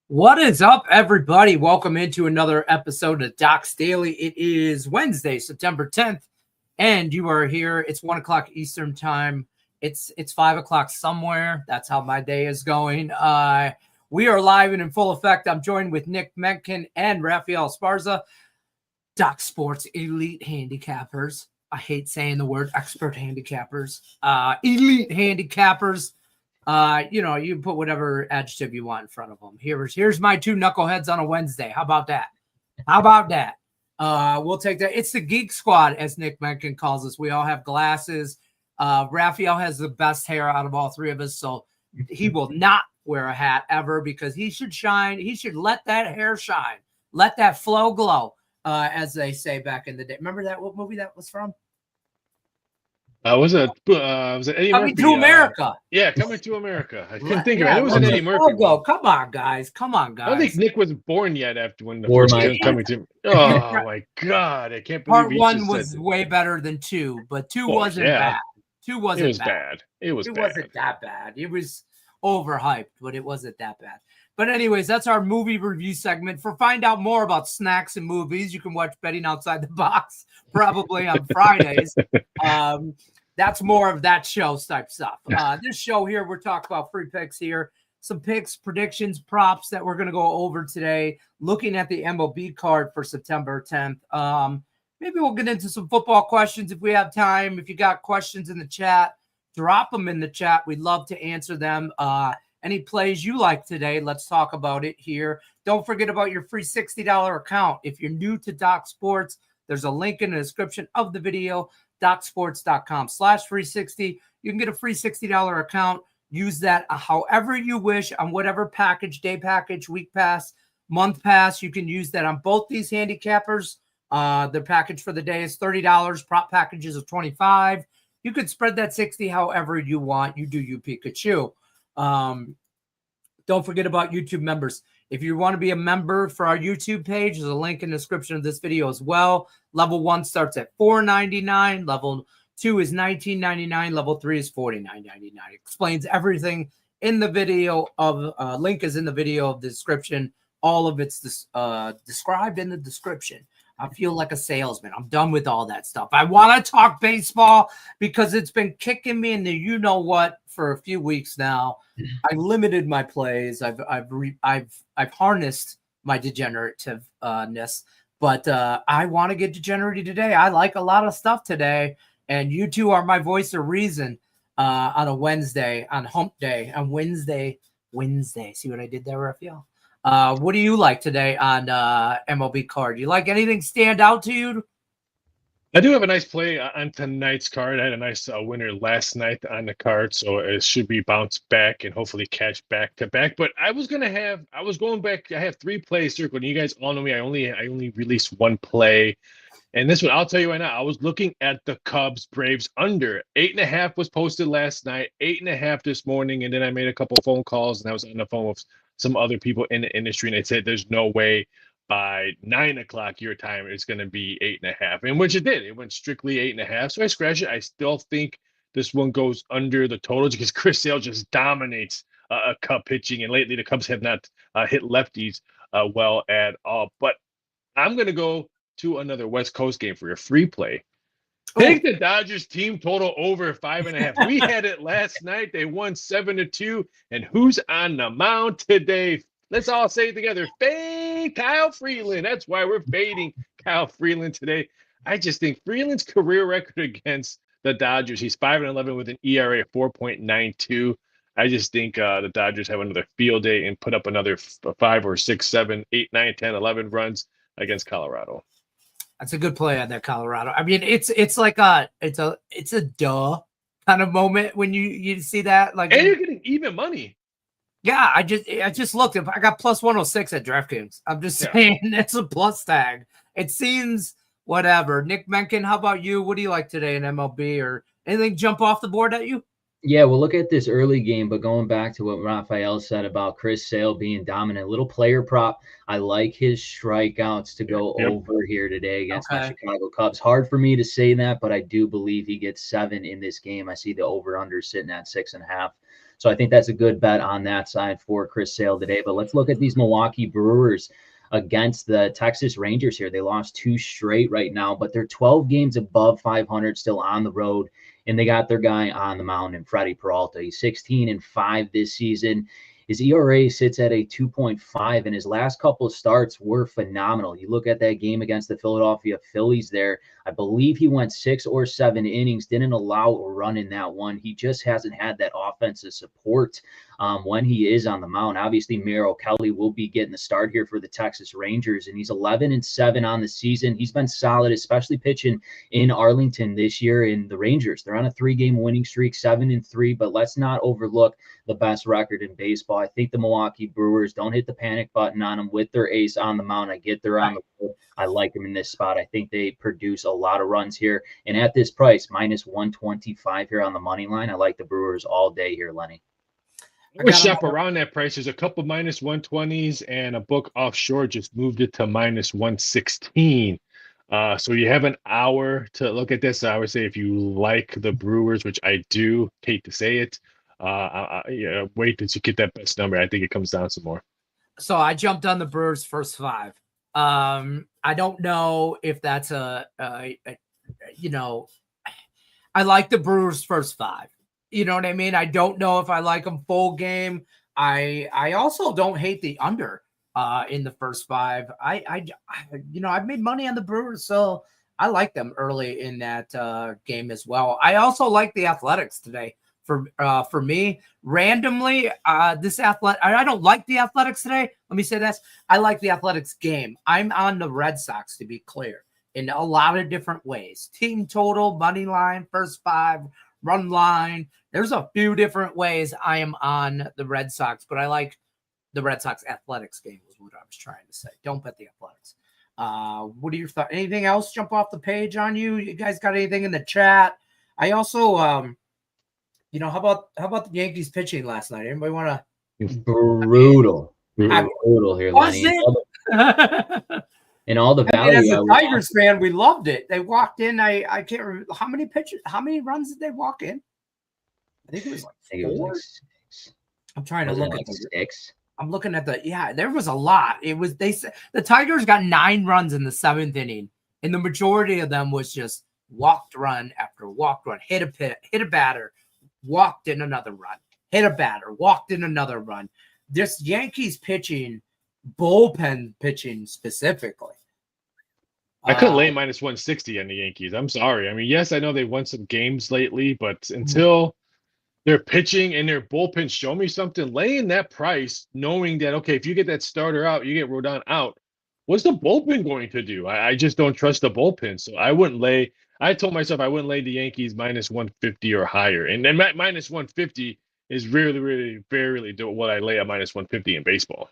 What is up, everybody? Welcome into another episode of Doc's Daily. It is Wednesday, September 10th, and you are here. It's 1 o'clock Eastern time. It's 5 o'clock somewhere. That's how my day is going. We are live and in full effect. I'm joined with Nick Menken and Raphael Esparza, Doc Sports Elite Handicappers. I hate saying the word expert handicappers. Elite handicappers. You put whatever adjective you want in front of them. Here's my two knuckleheads on a Wednesday. How about that? We'll take that. It's the Geek Squad, as Nick Menken calls us. We all have glasses. Raphael has the best hair out of all three of us, so he will not wear a hat ever because he should shine. He should let that hair shine. Let that flow glow, as they say back in the day. Remember that? What movie that was from? Was it Eddie Coming Murphy? to America. Yeah, Coming to America. I couldn't think of it. It was an Eddie Murphy. Logo. Come on, guys. I don't think Nick was born yet after when the Or first my- was coming to. Oh my God! I can't believe Part he one just was said way better than two, but two Oh, wasn't yeah. bad. Two wasn't it was bad. bad. It was bad. Wasn't that bad. It was overhyped, but it wasn't that bad. But anyways, that's our movie review segment. For find out more about snacks and movies, you can watch Betting Outside the Box probably on Fridays. That's more of that show type stuff. This show here, we're talking about free picks here. Some picks, predictions, props that we're going to go over today. Looking at the MLB card for September 10th. Maybe we'll get into some football questions if we have time. If you got questions in the chat, drop them in the chat. We'd love to answer them. Any plays you like today, let's talk about it here. Don't forget about your free $60 account. If you're new to Doc Sports, there's a link in the description of the video, docsports.com/free60. You can get a free $60 account. Use that however you wish on whatever package, day package, week pass, month pass. You can use that on both these handicappers. The package for the day is $30. Prop packages of $25. You could spread that 60 however you want. You do you, Pikachu. Don't forget about YouTube members. If you want to be a member for our YouTube page, there's a link in the description of this video as well. Level 1 starts at $4.99. Level 2 is $19.99. Level 3 is $49.99. Explains everything in the video of link is in the video of the description. All of it's described in the description. I feel like a salesman. I'm done with all that stuff. I want to talk baseball because it's been kicking me in the you-know-what for a few weeks now. I limited my plays. I've harnessed my degenerativeness, but I want to get degenerate today. I like a lot of stuff today, and you two are my voice of reason on a Wednesday, on Hump Day, on Wednesday. See what I did there, Raphael? What do you like today on MLB card? You like anything stand out to you? I do have a nice play on tonight's card. I had a nice winner last night on the card, so it should be bounce back and hopefully catch back to back. But I was going back. I have 3 plays circled. And you guys all know me. I only released 1 play. And this one, I'll tell you right now, I was looking at the Cubs Braves under 8.5 was posted last night, 8.5 this morning. And then I made a couple phone calls and I was on the phone with some other people in the industry. And they said, there's no way by 9 o'clock your time it's going to be 8.5, and which it did. It went strictly 8.5. So I scratched it. I still think this one goes under the total because Chris Sale just dominates a Cub pitching. And lately the Cubs have not hit lefties well at all. But I'm going to go to another West Coast game for your free play. Take the Dodgers team total over 5.5. We had it last night. They won 7-2. And who's on the mound today? Let's all say it together. Fade Kyle Freeland. That's why we're fading Kyle Freeland today. I just think Freeland's career record against the Dodgers, he's 5-11 with an ERA of 4.92. I just think the Dodgers have another field day and put up another 5 or 6, 7, 8, 9, 10, 11 runs against Colorado. That's a good play on that Colorado. I mean, it's like a duh kind of moment when you see that. Like, and you're getting even money. Yeah, I just looked. If I got plus 106 at DraftKings, I'm just saying it's a plus tag. It seems whatever. Nick Menken, how about you? What do you like today in MLB, or anything jump off the board at you? Yeah, we'll look at this early game, but going back to what Raphael said about Chris Sale being dominant, little player prop. I like his strikeouts to go over here today against my Chicago Cubs. Hard for me to say that, but I do believe he gets 7 in this game. I see the over-under sitting at 6.5. So I think that's a good bet on that side for Chris Sale today. But let's look at these Milwaukee Brewers against the Texas Rangers here. They lost 2 straight right now, but they're 12 games above 500 still on the road. And they got their guy on the mound in Freddie Peralta. He's 16-5 this season. His ERA sits at a 2.5, and his last couple of starts were phenomenal. You look at that game against the Philadelphia Phillies there, I believe he went 6 or 7 innings, didn't allow a run in that one. He just hasn't had that offensive support when he is on the mound. Obviously, Merrill Kelly will be getting the start here for the Texas Rangers, and he's 11-7 on the season. He's been solid, especially pitching in Arlington this year. In the Rangers, they're on a 3-game winning streak, 7-3, but let's not overlook the best record in baseball. I think the Milwaukee Brewers don't hit the panic button on them with their ace on the mound. I get they're on the field. I like them in this spot. I think they produce a lot of runs here. And at this price, -125 here on the money line, I like the Brewers all day here, Lenny. I would shop around that price. There's a couple -120s, and a book offshore just moved it to -116. So you have an hour to look at this. I would say if you like the Brewers, which I do, hate to say it, wait till you get that best number. I think it comes down some more. So I jumped on the Brewers first 5. I don't know if that's I like the Brewers first 5. You know what I mean? I don't know if I like them full game. I also don't hate the under in the first 5. I've made money on the Brewers, so I like them early in that game as well. I also like the Athletics today. For me, randomly, I don't like the Athletics today. Let me say this. I like the Athletics game. I'm on the Red Sox, to be clear, in a lot of different ways. Team total, money line, first 5, run line. There's a few different ways I am on the Red Sox, but I like the Red Sox Athletics game was what I was trying to say. Don't bet the Athletics. What are your thoughts? Anything else jump off the page on you? You guys got anything in the chat? I also, how about the Yankees pitching last night? Anybody want to? Brutal here, Lenny. And all the value. As a Tigers fan, we loved it. They walked in. I can't remember how many runs did they walk in? I think it was like 4. 6. I'm trying to look at 6. I'm looking at there was a lot. They said the Tigers got 9 runs in the 7th inning, and the majority of them was just walked run after walked run, hit a batter, walked in another run, hit a batter, walked in another run. This Yankees pitching, bullpen pitching specifically. I couldn't lay -160 on the Yankees. I'm sorry. I mean, yes, I know they won some games lately, but until their pitching and their bullpen show me something, laying that price, knowing that, okay, if you get that starter out, you get Rodon out, what's the bullpen going to do? I just don't trust the bullpen. So I wouldn't lay. I told myself I wouldn't lay the Yankees -150 or higher. And then -150 is really, really, barely what I lay at -150 in baseball.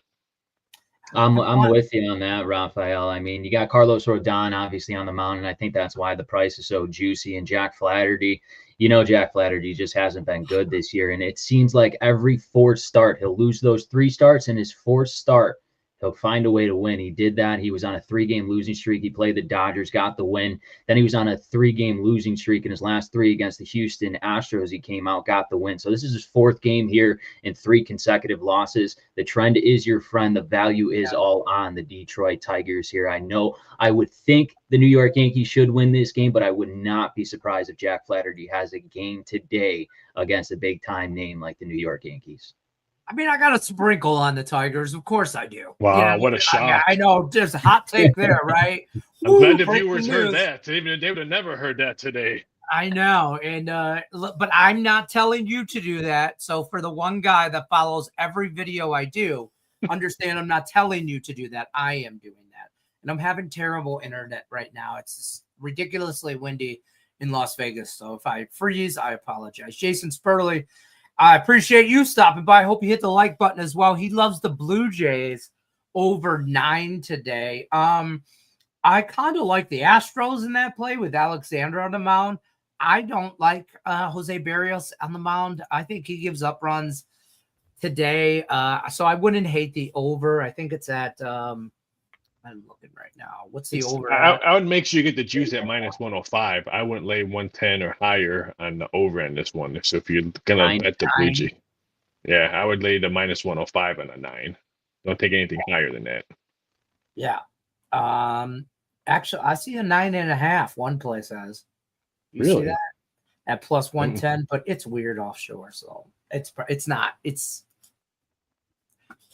I'm with you on that, Raphael. I mean, you got Carlos Rodon obviously on the mound, and I think that's why the price is so juicy. And Jack Flaherty, Jack Flaherty just hasn't been good this year. And it seems like every 4th start, he'll lose those 3 starts, and his 4th start, he'll find a way to win. He did that. He was on a 3-game losing streak. He played the Dodgers, got the win. Then he was on a 3-game losing streak in his last 3 against the Houston Astros. He came out, got the win. So this is his 4th game here in 3 consecutive losses. The trend is your friend. The value is all on the Detroit Tigers here. I would think the New York Yankees should win this game, but I would not be surprised if Jack Flaherty has a game today against a big-time name like the New York Yankees. I mean, I got a sprinkle on the Tigers. Of course I do. Wow, what a shock. I know. There's a hot take there, right? I'm glad the viewers heard that. They would have never heard that today. I know. And but I'm not telling you to do that. So for the one guy that follows every video I do, understand I'm not telling you to do that. I am doing that. And I'm having terrible internet right now. It's ridiculously windy in Las Vegas. So if I freeze, I apologize. Jason Spurley, I appreciate you stopping by. I hope you hit the like button as well. He loves the Blue Jays over 9 today. I kind of like the Astros in that play with Alexander on the mound. I don't like Jose Barrios on the mound. I think he gives up runs today. So I wouldn't hate the over. I think it's at I'm looking right now. What's the over? I would make sure you get the juice at -105. I wouldn't lay 110 or higher on the over in this one. So if you're gonna bet the Blue Jay, Yeah, I would lay the minus 105 on a 9. Don't take anything higher than that. Yeah. Actually, I see a 9.5. One place has. You see Really? that at plus 110, but it's weird offshore, so it's not. It's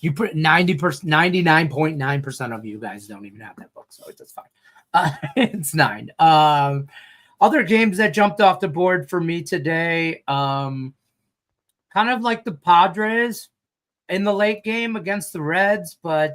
you put 90%, 99.9% of you guys don't even have that book, so it's fine. It's 9. Other games that jumped off the board for me today, kind of like the Padres in the late game against the Reds, but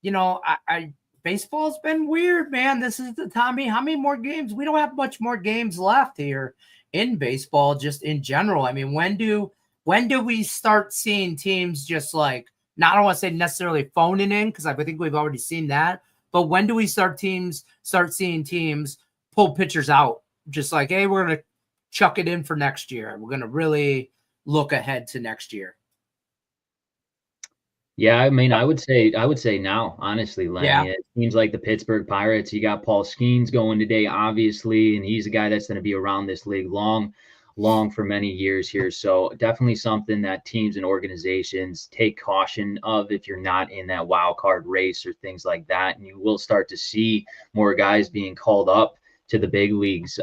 you know, I baseball's been weird, man. This is the time. How many more games? We don't have much more games left here in baseball, just in general. I mean, when do we start seeing teams just like, not, I don't want to say necessarily phoning in, because I think we've already seen that, but when do we start seeing teams pull pitchers out? Just like, hey, we're going to chuck it in for next year. We're going to really look ahead to next year. Yeah, I mean, I would say now, honestly, Lenny. Yeah. It seems like the Pittsburgh Pirates, you got Paul Skeens going today, obviously, and he's a guy that's going to be around this league long for many years here. So definitely something that teams and organizations take caution of if you're not in that wild card race or things like that. And you will start to see more guys being called up to the big leagues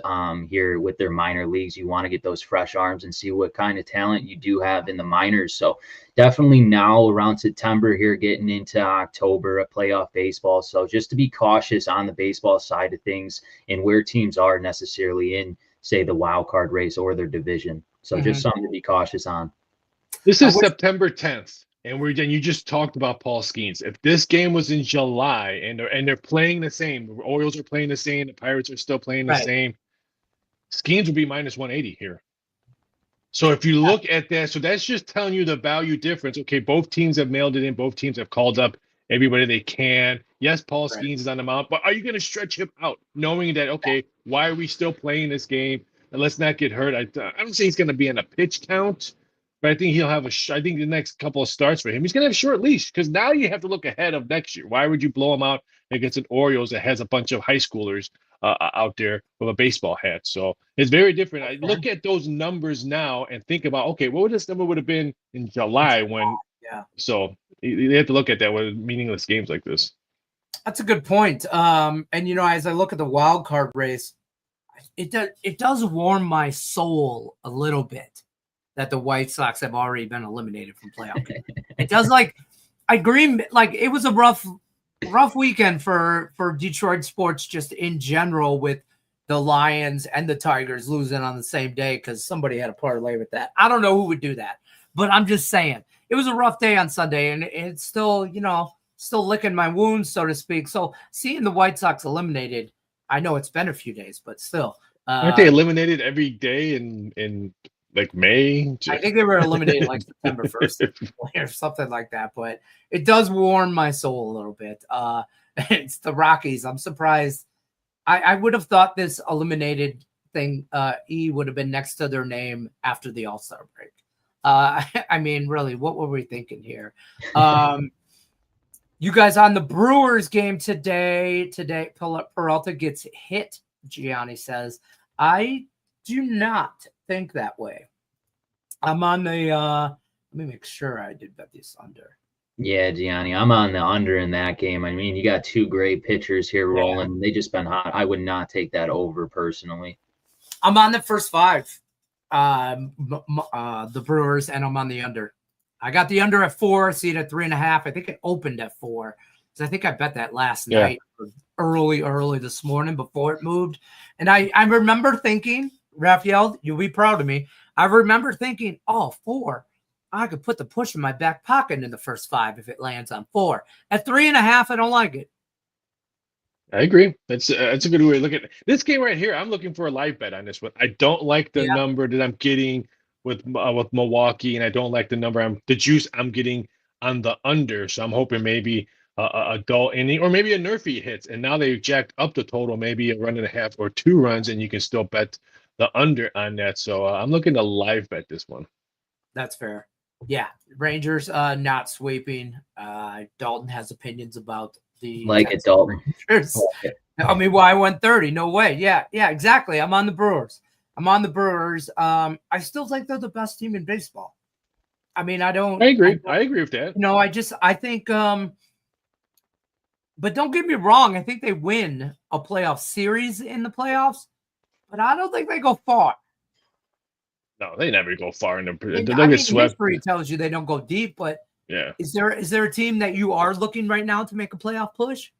here with their minor leagues. You want to get those fresh arms and see what kind of talent you do have in the minors. So definitely now around September here, getting into October, a playoff baseball. So just to be cautious on the baseball side of things and where teams are necessarily in, say, the wild card race or their division. So just something to be cautious on. This is September 10th. And you just talked about Paul Skeens. If this game was in July and they're playing the same, the Orioles are playing the same, the Pirates are still playing the same, Skeens would be minus 180 here. So if you look at that, so that's just telling you the value difference. Okay, both teams have mailed it in. Both teams have called up everybody they can. Yes, Paul Skeens is on the mound, but are you going to stretch him out knowing that, okay, why are we still playing this game? And let's not get hurt. I don't say he's going to be in a pitch count, but I think he'll have I think the next couple of starts for him, he's going to have a short leash, because now you have to look ahead of next year. Why would you blow him out against an Orioles that has a bunch of high schoolers out there with a baseball hat? So it's very different. I look at those numbers now and think about, okay, what would this number would have been in July when? Yeah. So you have to look at that with meaningless games like this. That's a good point. And you know, as I look at the wild card race, it does warm my soul a little bit that the White Sox have already been eliminated from playoff. It does, like, I agree. Like, it was a rough weekend for Detroit sports just in general, with the Lions and the Tigers losing on the same day because somebody had a parlay with that. I don't know who would do that, but I'm just saying it was a rough day on Sunday, and it's still, you know, still licking my wounds, so to speak. So seeing the White Sox eliminated, I know it's been a few days, but still. Aren't they eliminated every day in like May? I think they were eliminated like September 1st or something like that, but it does warm my soul a little bit. It's the Rockies. I'm surprised. I would have thought this eliminated thing, E, would have been next to their name after the All-Star break. I mean, really, what were we thinking here? You guys on the Brewers game today, Peralta gets hit, Gianni says. I do not think that way. I'm on the let me make sure I did bet this under. Yeah, Gianni, I'm on the under in that game. I mean, you got two great pitchers here rolling. They just been hot. I would not take that over personally. I'm on the first 5, the Brewers, and I'm on the under. I got the under at 4, see it at 3.5. I think it opened at 4. Because I think I bet that last night, early this morning before it moved. And I remember thinking, Raphael, you'll be proud of me. I remember thinking, 4. I could put the push in my back pocket in the first 5 if it lands on 4. At 3.5, I don't like it. I agree. That's a good way to look at it. This game right here. I'm looking for a live bet on this one. I don't like the number that I'm getting with Milwaukee, and I don't like the juice I'm getting on the under. So I'm hoping maybe a dull inning or maybe a nerfy hits, and now they've jacked up the total, maybe a 1.5 or 2 runs, and you can still bet the under on that. So I'm looking to live bet this one. That's fair. Yeah, Rangers not sweeping. Dalton has opinions about the Dalton. Rangers. I mean, why 130? No way. Yeah, exactly. I'm on the Brewers. I still think they're the best team in baseball. I mean, I don't. I agree. I agree with that. You know, I think. But don't get me wrong. I think they win a playoff series in the playoffs, but I don't think they go far. No, they never go far in the. I mean, history tells you they don't go deep, but yeah. Is there a team that you are looking right now to make a playoff push?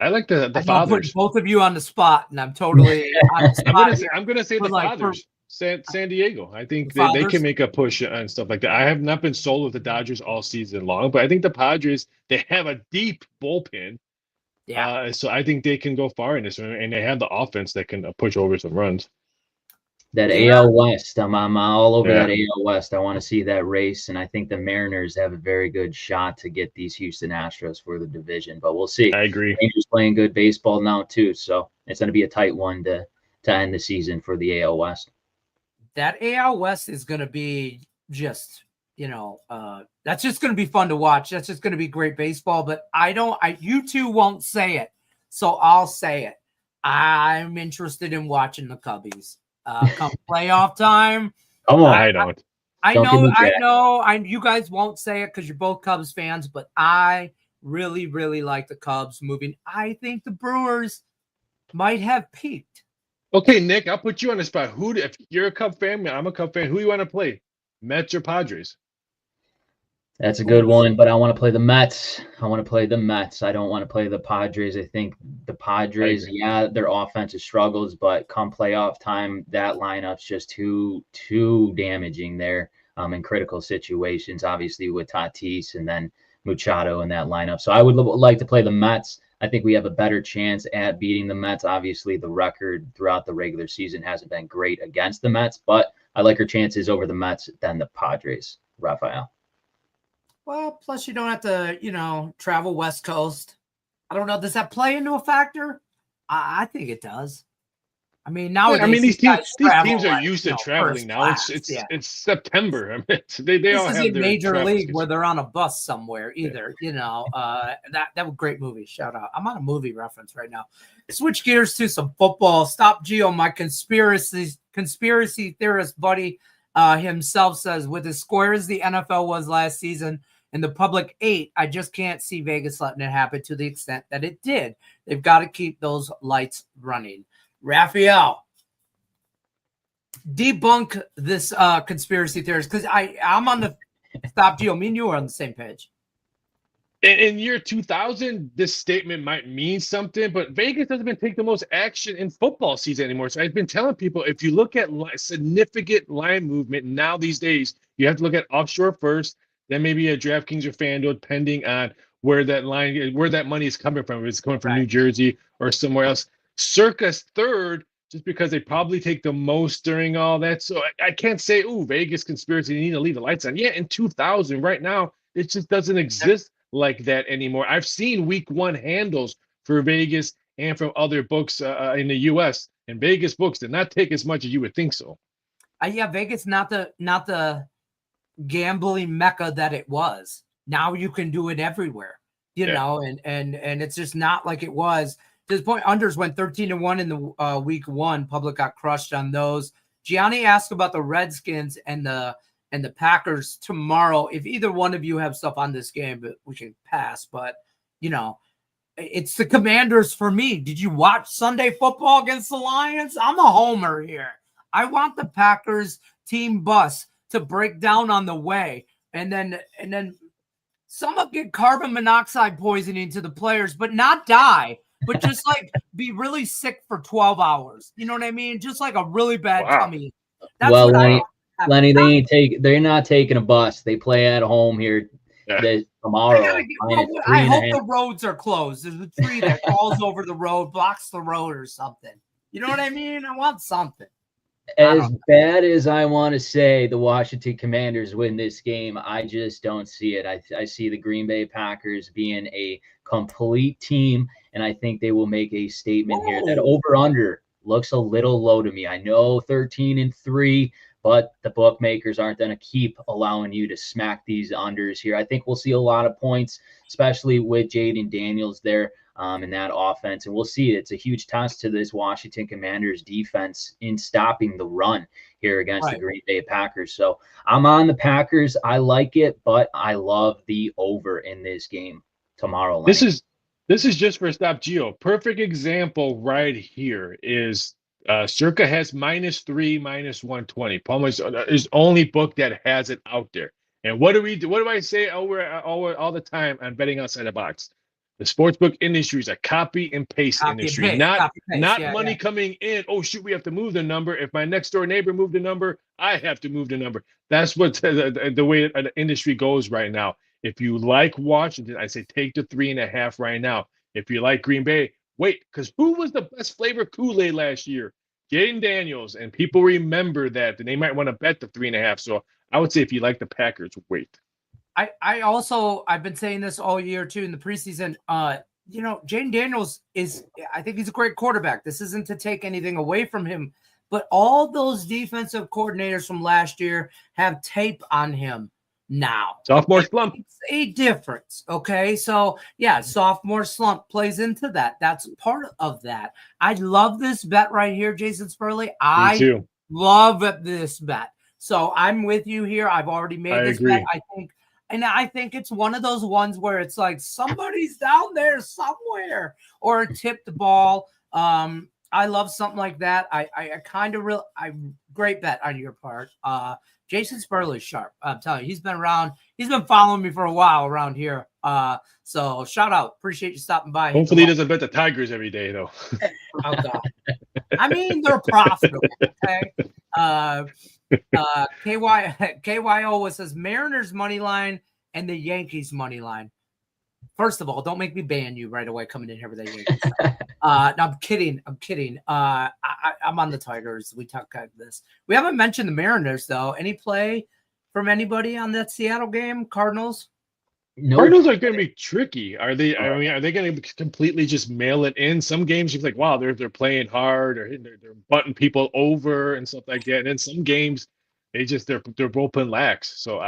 I like the Fathers. Put both of you on the spot, and I'm totally on the spot. I'm gonna say the Fathers. San Diego. I think they can make a push and stuff like that. I have not been sold with the Dodgers all season long, but I think the Padres, they have a deep bullpen. Yeah. So I think they can go far in this one, and they have the offense that can push over some runs. That AL West, I'm all over that AL West. I want to see that race, and I think the Mariners have a very good shot to get these Houston Astros for the division. But we'll see. I agree. Rangers playing good baseball now too, so it's going to be a tight one to end the season for the AL West. That AL West is going to be just, that's just going to be fun to watch. That's just going to be great baseball. But you two won't say it, so I'll say it. I'm interested in watching the Cubbies. Come playoff time. Come on. I don't. I know. You guys won't say it because you're both Cubs fans, but I really, really like the Cubs moving. I think the Brewers might have peaked. Okay, Nick, I'll put you on the spot. If you're a Cub fan, I'm a Cub fan. Who do you want to play, Mets or Padres? That's a good one, but I want to play the Mets. I want to play the Mets. I don't want to play the Padres. I think the Padres, their offensive struggles, but come playoff time, that lineup's just too damaging there in critical situations, obviously with Tatis and then Machado in that lineup. So I would like to play the Mets. I think we have a better chance at beating the Mets. Obviously, the record throughout the regular season hasn't been great against the Mets, but I like our chances over the Mets than the Padres, Raphael. Well, plus you don't have to, travel West Coast. I don't know. Does that play into a factor? I think it does. I mean, nowadays these teams are used to traveling now. It's September. I mean, they all have their major league where they're on a bus somewhere. Either that was a great movie. Shout out! I'm on a movie reference right now. Switch gears to some football. Stop Gio, my conspiracy theorist buddy himself says, with as square as the NFL was last season and the public ate, I just can't see Vegas letting it happen to the extent that it did. They've got to keep those lights running. Raphael, debunk this conspiracy theorist, because I'm on the Stop Gio. Me and you are on the same page. In year 2000, this statement might mean something, but Vegas doesn't even take the most action in football season anymore. So I've been telling people, if you look at significant line movement now these days, you have to look at offshore first, then maybe a DraftKings or FanDuel, depending on where that money is coming from. If it's coming from New Jersey or somewhere else. Circa's third, just because they probably take the most during all that. So I can't say, Vegas conspiracy, you need to leave the lights on. Yeah, in 2000, right now, it just doesn't exist like that anymore. I've seen week one handles for Vegas and from other books in the U.S. and Vegas books did not take as much as you would think so. Yeah, Vegas not the gambling mecca that it was. Now you can do it everywhere, you know, and it's just not like it was. To this point, unders went 13-1 in the week one. Public got crushed on those. Gianni asked about the Redskins and the Packers tomorrow. If either one of you have stuff on this game, but we can pass. But it's the Commanders for me. Did you watch Sunday football against the Lions? I'm a homer here. I want the Packers team bus to break down on the way, and then some of get carbon monoxide poisoning to the players, but not die. But just like be really sick for 12 hours. You know what I mean? Just like a really bad tummy. That's Lenny, they're not taking a bus. They play at home here tomorrow. I hope the roads are closed. There's a tree that falls over the road, blocks the road or something. You know what I mean? I want something. As bad as I want to say the Washington Commanders win this game, I just don't see it. I see the Green Bay Packers being a complete team, and I think they will make a statement here. That over-under looks a little low to me. I know 13-3, but the bookmakers aren't going to keep allowing you to smack these unders here. I think we'll see a lot of points, especially with Jaden Daniels there in that offense. And we'll see. It's a huge test to this Washington Commanders defense in stopping the run here against the Green Bay Packers. So I'm on the Packers. I like it, but I love the over in this game tomorrow. Lenny. This is just for Stop Geo. Perfect example right here is Circa has -3, -120. Palmer's is only book that has it out there. And what do we do? What do I say all the time on betting outside the box? The sportsbook industry is a copy and paste industry, not money coming in. Oh shoot, we have to move the number. If my next door neighbor moved the number, I have to move the number. That's what the way the industry goes right now. If you like Washington, I say take the 3.5 right now. If you like Green Bay, wait, because who was the best flavor Kool-Aid last year? Jaden Daniels, and people remember that, and they might want to bet the 3.5. So I would say if you like the Packers, wait. I've been saying this all year too in the preseason. Jaden Daniels I think he's a great quarterback. This isn't to take anything away from him, but all those defensive coordinators from last year have tape on him now. Sophomore slump. It's a difference. Okay. So yeah, sophomore slump plays into that. That's part of that. I love this bet right here, Jason Spurley. I love this bet. So I'm with you here. I've already made this bet. I think it's one of those ones where it's like somebody's down there somewhere or tipped the ball. I love something like that. Great bet on your part. Jason Spurley's sharp. I'm telling you, he's been around. He's been following me for a while around here. So shout out. Appreciate you stopping by. Hopefully he doesn't bet the Tigers every day, though. Oh, God. I mean, they're profitable. Okay. KYO says Mariners money line and the Yankees money line. First of all, don't make me ban you right away coming in here with that Yankees. No, I'm kidding. I'm on the Tigers. We talk about this. We haven't mentioned the Mariners though. Any play from anybody on that Seattle game? Cardinals? No. Cardinals are going to be tricky. Are they? I mean, are they going to completely just mail it in? Some games you're like, wow, they're playing hard, or they're butting people over and stuff like that. And then some games, they're bullpen lax. So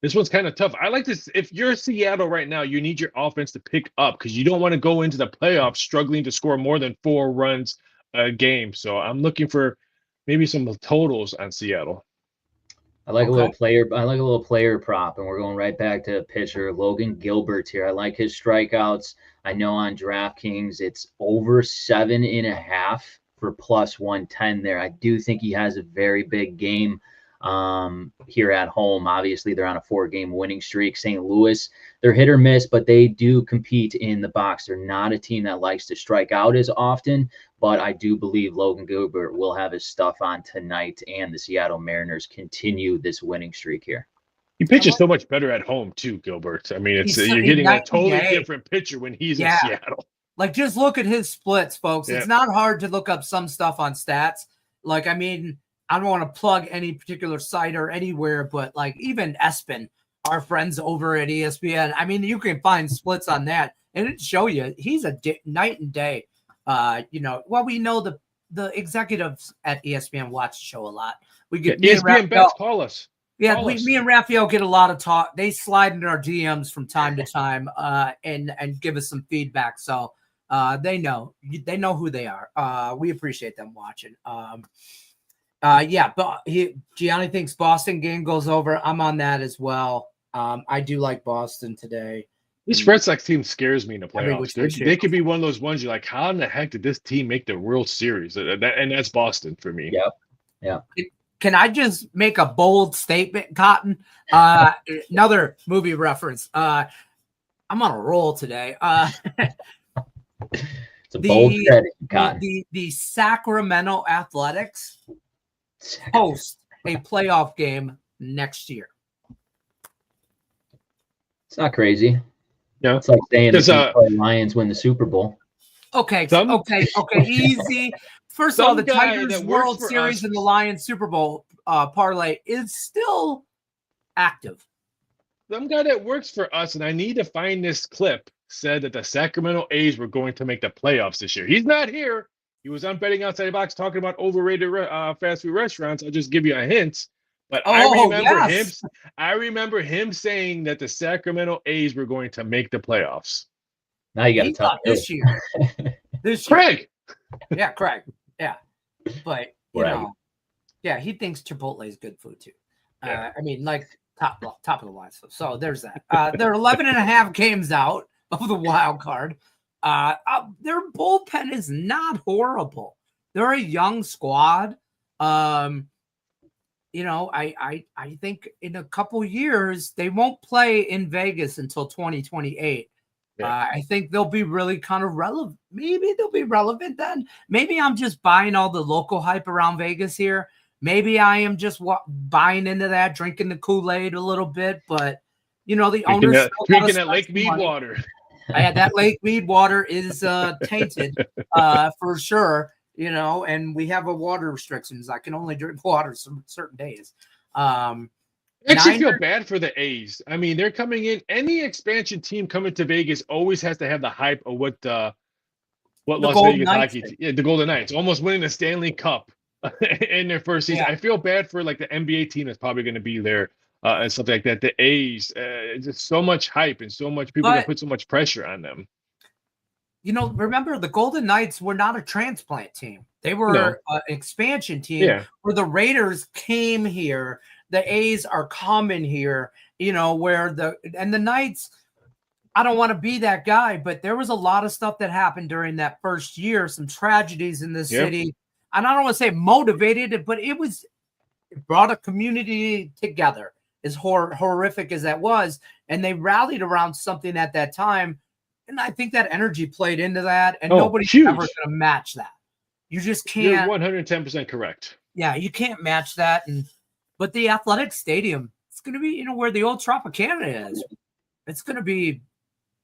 this one's kind of tough. I like this. If you're Seattle right now, you need your offense to pick up because you don't want to go into the playoffs struggling to score more than 4 runs a game. So I'm looking for maybe some totals on Seattle. I like a little player. I like a little player prop, and we're going right back to pitcher Logan Gilbert here. I like his strikeouts. I know on DraftKings it's over 7.5 for +110 there. I do think he has a very big game here at home. Obviously, they're on a 4-game winning streak. St. Louis, they're hit or miss, but they do compete in the box. They're not a team that likes to strike out as often, but I do believe Logan Gilbert will have his stuff on tonight, and the Seattle Mariners continue this winning streak here. He pitches so much better at home too, Gilbert. I mean, you're getting a totally different pitcher when he's in Seattle. Like, just look at his splits, folks. Yeah. It's not hard to look up some stuff on stats. Like, I mean, I don't want to plug any particular site or anywhere, but like even ESPN, our friends over at ESPN, I mean, you can find splits on that, and it show you he's a night and day. We know the executives at ESPN watch the show a lot. We get ESPN bets, call us. Yeah, me and Raphael get a lot of talk. They slide into our DMs from time to time and give us some feedback. So they know who they are. We appreciate them watching. But Gianni thinks Boston game goes over. I'm on that as well. I do like Boston today. This Red Sox team scares me in the playoffs. They could be one of those ones you're like, how in the heck did this team make the World Series? And that's Boston for me. Yeah. Can I just make a bold statement, Cotton? Another movie reference. I'm on a roll today. It's a bold credit, Cotton. The Sacramento Athletics host a playoff game next year. It's not crazy. Yeah, it's like saying the Lions win the Super Bowl. Okay, easy. First of all, the Tigers World Series and the Lions Super Bowl parlay is still active. Some guy that works for us, and I need to find this clip, said that the Sacramento A's were going to make the playoffs this year. He's not here. He was on Betting Outside the Box talking about overrated fast food restaurants. I'll just give you a hint. But I remember him saying that the Sacramento A's were going to make the playoffs. Now you got to talk this year. Craig. Yeah, Craig. Yeah. But, you know, yeah, he thinks Chipotle is good food too. I mean, like top of the line. So there's that. They're 11.5 games out of the wild card. Their bullpen is not horrible. They're a young squad. You know, I think in a couple years they won't play in Vegas until 2028. Yeah. I think they'll be really kind of relevant. Maybe they'll be relevant then. Maybe I'm just buying all the local hype around Vegas here. Maybe I am just buying into that, drinking the Kool-Aid a little bit. But, you know, the owners drinking that Lake Mead water. That Lake Mead water is tainted for sure. You know, and we have a water restrictions. I can only drink water some certain days. I actually feel bad for the A's. I mean, they're coming in. Any expansion team coming to Vegas always has to have the hype of what Las Vegas hockey team. Yeah, the Golden Knights almost winning the Stanley Cup in their first season. Yeah. I feel bad for like the NBA team that's probably going to be there and stuff like that. The A's, just so much hype and so much people that put so much pressure on them. You know, remember the Golden Knights were not a transplant team. They were an expansion team where the Raiders came here. The A's are common here, you know, where the Knights, I don't want to be that guy, but there was a lot of stuff that happened during that first year, some tragedies in the city. And I don't want to say motivated, but it brought a community together, as horrific as that was. And they rallied around something at that time. And I think that energy played into that, and nobody's ever going to match that. You just can't. You're 110% correct. Yeah, you can't match that. But the Athletic Stadium, it's going to be, you know, where the old Tropicana is. It's going to be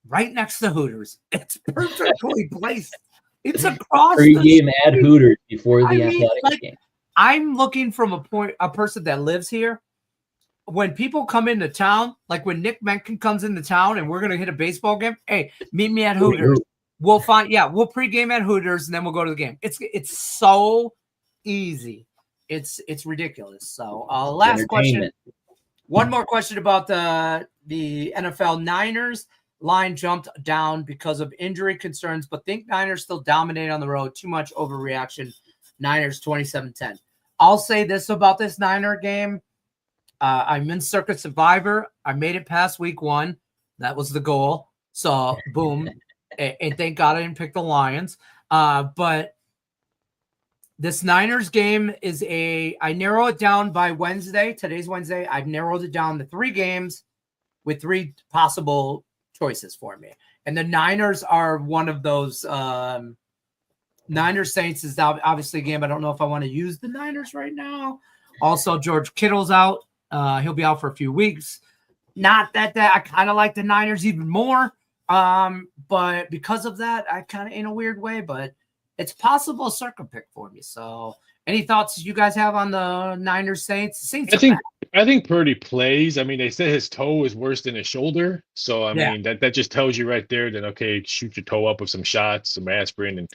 right next to Hooters. It's perfectly placed. It's across the game at Hooters before the Athletic game. I'm looking from a person that lives here. When people come into town, like when Nick Menken comes into town and we're going to hit a baseball game, hey, meet me at Hooters. We'll pregame at Hooters and then we'll go to the game. It's so easy. It's ridiculous. So last question. One more question about the NFL. Niners line jumped down because of injury concerns, but think Niners still dominate on the road. Too much overreaction. Niners 27-10. I'll say this about this Niner game. I'm in Circuit Survivor. I made it past week 1. That was the goal. So, boom. And thank God I didn't pick the Lions. But this Niners game is I narrow it down by Wednesday. Today's Wednesday. I've narrowed it down to 3 games with 3 possible choices for me. And the Niners are one of those. Niners Saints is obviously a game. I don't know if I want to use the Niners right now. Also, George Kittle's out. He'll be out for a few weeks. Not that I kind of like the Niners even more. But because of that, I kind of in a weird way, but it's possible a circuit pick for me. So any thoughts you guys have on the Niners Saints? I think Purdy plays. I mean, they said his toe is worse than his shoulder. So I mean that just tells you right there that okay, shoot your toe up with some shots, some aspirin, and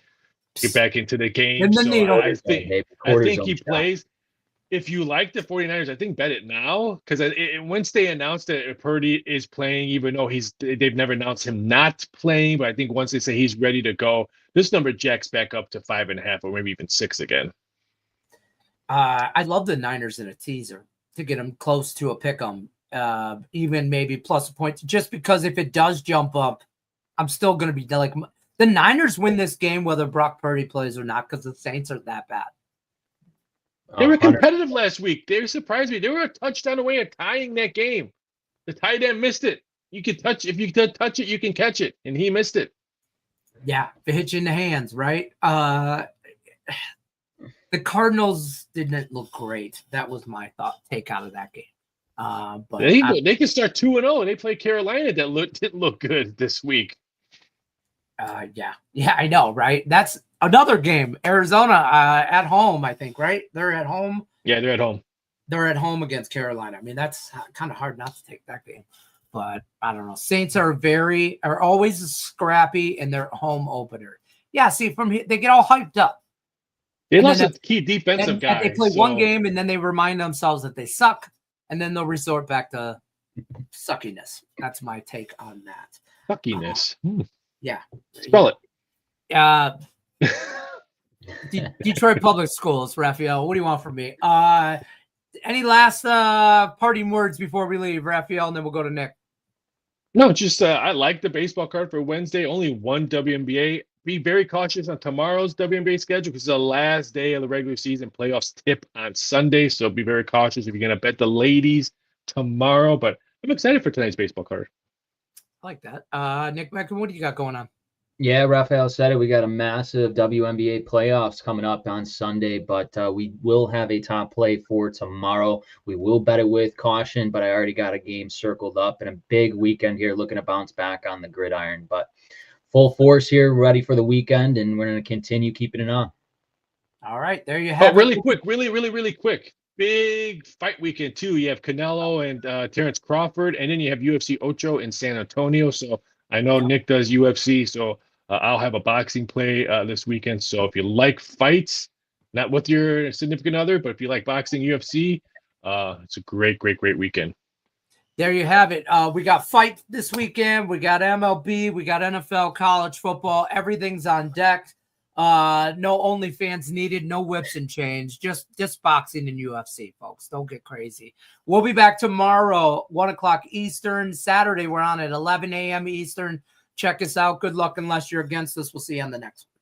get back into the game. And the needle. I think he plays. If you like the 49ers, I think bet it now because once they announced that Purdy is playing, even though they've never announced him not playing, but I think once they say he's ready to go, this number jacks back up to 5.5 or maybe even 6 again. I love the Niners in a teaser to get them close to a pick 'em, even maybe plus a point, just because if it does jump up, I'm still going to be like the Niners win this game whether Brock Purdy plays or not because the Saints are that bad. They were competitive last week. They surprised me. They were a touchdown away of tying that game. The tight end missed it. You can touch if you could touch it, you can catch it, and he missed it. Yeah, if it hits you in the hands, right? The Cardinals didn't look great. That was my take out of that game. But they can start 2-0. They play Carolina that didn't look good this week. Yeah, I know, right? That's another game. Arizona at home, I think, right? They're at home. Yeah, they're at home. They're at home against Carolina. I mean, that's kind of hard not to take that game. But I don't know. Saints are always scrappy in their home opener. Yeah, see, from here, they get all hyped up. They lost then a key defensive guy. And they play one game, and then they remind themselves that they suck, and then they'll resort back to suckiness. That's my take on that. Suckiness. Yeah. Spell it. Detroit Public Schools, Raphael. What do you want from me? Any last parting words before we leave, Raphael, and then we'll go to Nick? No, just I like the baseball card for Wednesday. Only one WNBA. Be very cautious on tomorrow's WNBA schedule because it's the last day of the regular season. Playoffs tip on Sunday, so be very cautious if you're going to bet the ladies tomorrow. But I'm excited for tonight's baseball card. I like that. Nick Menken, what do you got going on? Yeah, Raphael said it. We got a massive WNBA playoffs coming up on Sunday, but we will have a top play for tomorrow. We will bet it with caution, but I already got a game circled up and a big weekend here looking to bounce back on the gridiron. But full force here, ready for the weekend, and we're going to continue keeping it on. All right, there you have it. Really quick, really quick. Big fight weekend, too. You have Canelo and Terrence Crawford, and then you have UFC Ocho in San Antonio. So I know Nick does UFC, so I'll have a boxing play this weekend. So if you like fights, not with your significant other, but if you like boxing, UFC, it's a great weekend. There you have it. We got fight this weekend. We got MLB. We got NFL, college football. Everything's on deck. No OnlyFans needed. No whips and chains. Just boxing and UFC, folks. Don't get crazy. We'll be back tomorrow, 1 o'clock Eastern. Saturday, we're on at 11 a.m. Eastern. Check us out. Good luck unless you're against us. We'll see you on the next one.